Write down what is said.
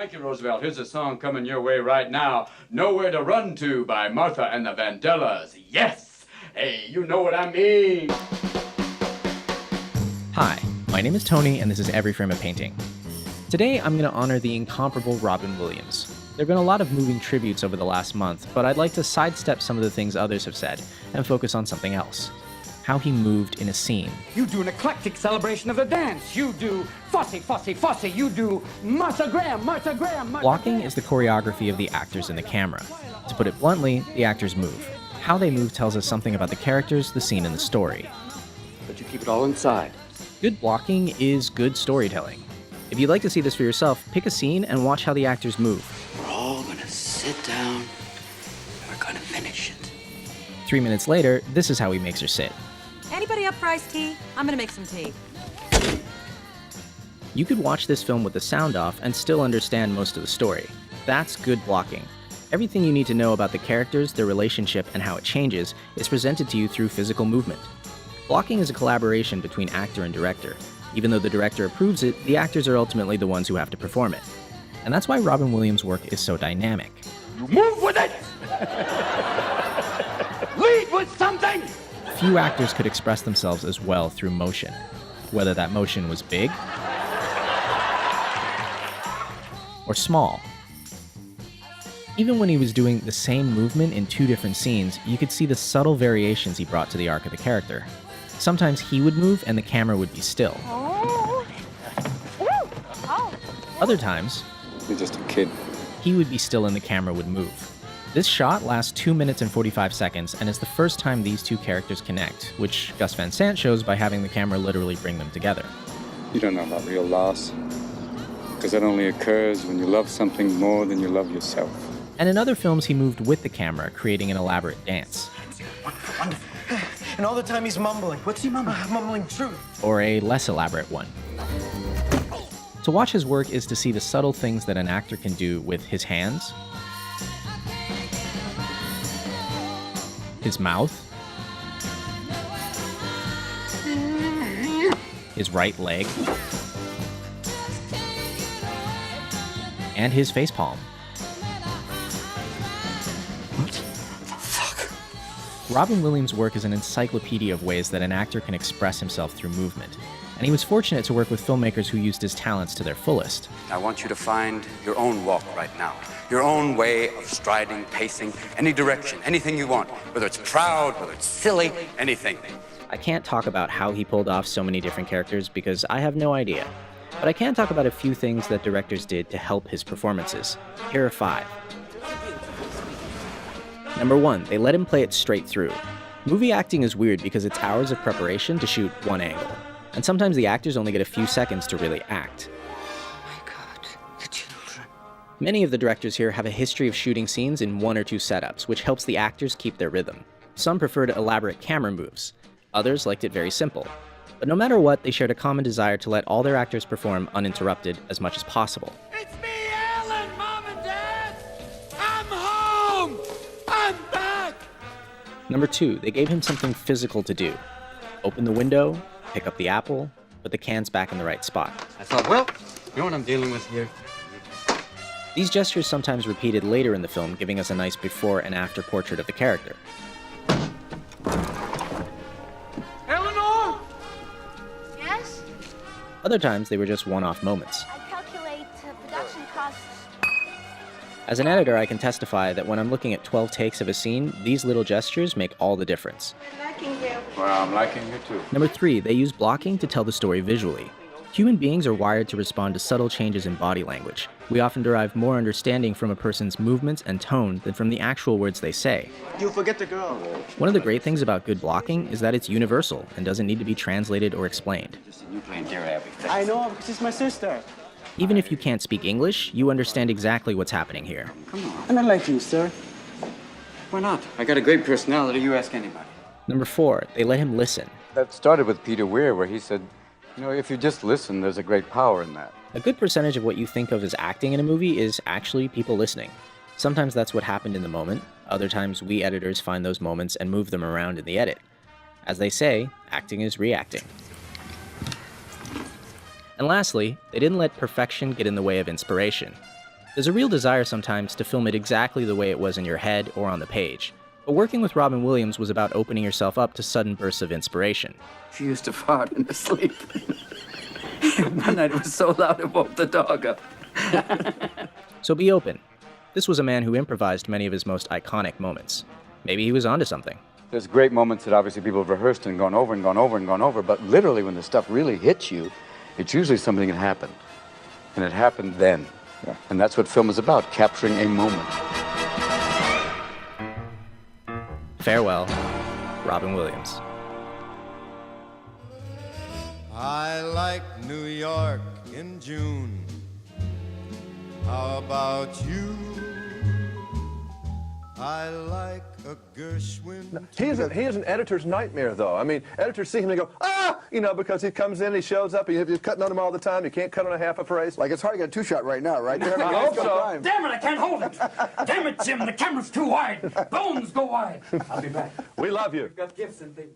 Thank you, Roosevelt. Here's a song coming your way right now. Nowhere to Run To by Martha and the Vandellas. Yes! Hey, you know what I mean. Hi, my name is Tony, and this is Every Frame a Painting. Today, I'm going to honor the incomparable Robin Williams. There have been a lot of moving tributes over the last month, but I'd like to sidestep some of the things others have said and focus on something else. How he moved in a scene. You do an eclectic celebration of the dance. You do fussy, fussy, fussy. You do Martha Graham, Martha Graham, Martha Blocking Graham. is the choreography of the actors and the camera. To put it bluntly, the actors move. How they move tells us something about the characters, the scene, and the story. But you keep it all inside. Good blocking is good storytelling. If you'd like to see this for yourself, pick a scene and watch how the actors move. We're all gonna sit down, and we're gonna finish it. 3 minutes later, this is how he makes her sit. Anybody up for iced tea? I'm gonna make some tea. You could watch this film with the sound off and still understand most of the story. That's good blocking. Everything you need to know about the characters, their relationship, and how it changes is presented to you through physical movement. Blocking is a collaboration between actor and director. Even though the director approves it, the actors are ultimately the ones who have to perform it. And that's why Robin Williams' work is so dynamic. You move with it! Lead with something! Few actors could express themselves as well through motion, whether that motion was big or small. Even when he was doing the same movement in two different scenes, you could see the subtle variations he brought to the arc of the character. Sometimes he would move and the camera would be still. Other times, You're just a kid. he would be still and the camera would move. This shot lasts 2 minutes and 45 seconds and is the first time these two characters connect, which Gus Van Sant shows by having the camera literally bring them together. You don't know about real loss. Because that only occurs when you love something more than you love yourself. And in other films, he moved with the camera, creating an elaborate dance. Wonderful, wonderful. And all the time he's mumbling. What's he mumbling? Mumbling truth. Or a less elaborate one. To watch his work is to see the subtle things that an actor can do with his hands, his mouth, his right leg, and his facepalm. Robin Williams' work is an encyclopedia of ways that an actor can express himself through movement, and he was fortunate to work with filmmakers who used his talents to their fullest. I want you to find your own walk right now. Your own way of striding, pacing, any direction, anything you want. Whether it's proud, whether it's silly, anything. I can't talk about how he pulled off so many different characters because I have no idea. But I can talk about a few things that directors did to help his performances. Here are 5. Number 1, they let him play it straight through. Movie acting is weird because it's hours of preparation to shoot one angle. And sometimes the actors only get a few seconds to really act. My God, the children. Many of the directors here have a history of shooting scenes in 1 or 2 setups, which helps the actors keep their rhythm. Some preferred elaborate camera moves. Others liked it very simple. But no matter what, they shared a common desire to let all their actors perform uninterrupted as much as possible. It's me, Alan, Mom and Dad. I'm home. I'm back. Number 2, they gave him something physical to do. Open the window, pick up the apple, put the cans back in the right spot. I thought, well, you know what I'm dealing with here? These gestures sometimes repeated later in the film, giving us a nice before and after portrait of the character. Eleanor. Yes? Other times, they were just one-off moments. I calculate production costs. As an editor, I can testify that when I'm looking at 12 takes of a scene, these little gestures make all the difference. I'm liking you. Well, I'm liking you too. Number 3, they use blocking to tell the story visually. Human beings are wired to respond to subtle changes in body language. We often derive more understanding from a person's movements and tone than from the actual words they say. You forget the girl. One of the great things about good blocking is that it's universal and doesn't need to be translated or explained. You playing dear Abby. I know, because she's my sister. Even if you can't speak English, you understand exactly what's happening here. Come on. And I like you, sir. Why not? I got a great personality. You ask anybody. Number 4, they let him listen. That started with Peter Weir, where he said, you know, if you just listen, there's a great power in that. A good percentage of what you think of as acting in a movie is actually people listening. Sometimes that's what happened in the moment. Other times we editors find those moments and move them around in the edit. As they say, acting is reacting. And lastly, they didn't let perfection get in the way of inspiration. There's a real desire sometimes to film it exactly the way it was in your head or on the page. But working with Robin Williams was about opening yourself up to sudden bursts of inspiration. She used to fart in her sleep. One night it was so loud it woke the dog up. So be open. This was a man who improvised many of his most iconic moments. Maybe he was onto something. There's great moments that obviously people have rehearsed and gone over and gone over and gone over, but literally when the stuff really hits you, it's usually something that happened. And it happened then. Yeah. And that's what film is about, capturing a moment. Farewell, Robin Williams. I like New York in June. How about you? I like a Gershwin. He is an editor's nightmare, though. I mean, editors see him and go, ah! You know, because he comes in, he shows up, you're cutting on him all the time. You can't cut on a half a phrase. Like, it's hard to get a two-shot right now, right? I hope so. Damn it, I can't hold it. Damn it, Jim, the camera's too wide. Bones go wide. I'll be back. We love you. We've got gifts and things.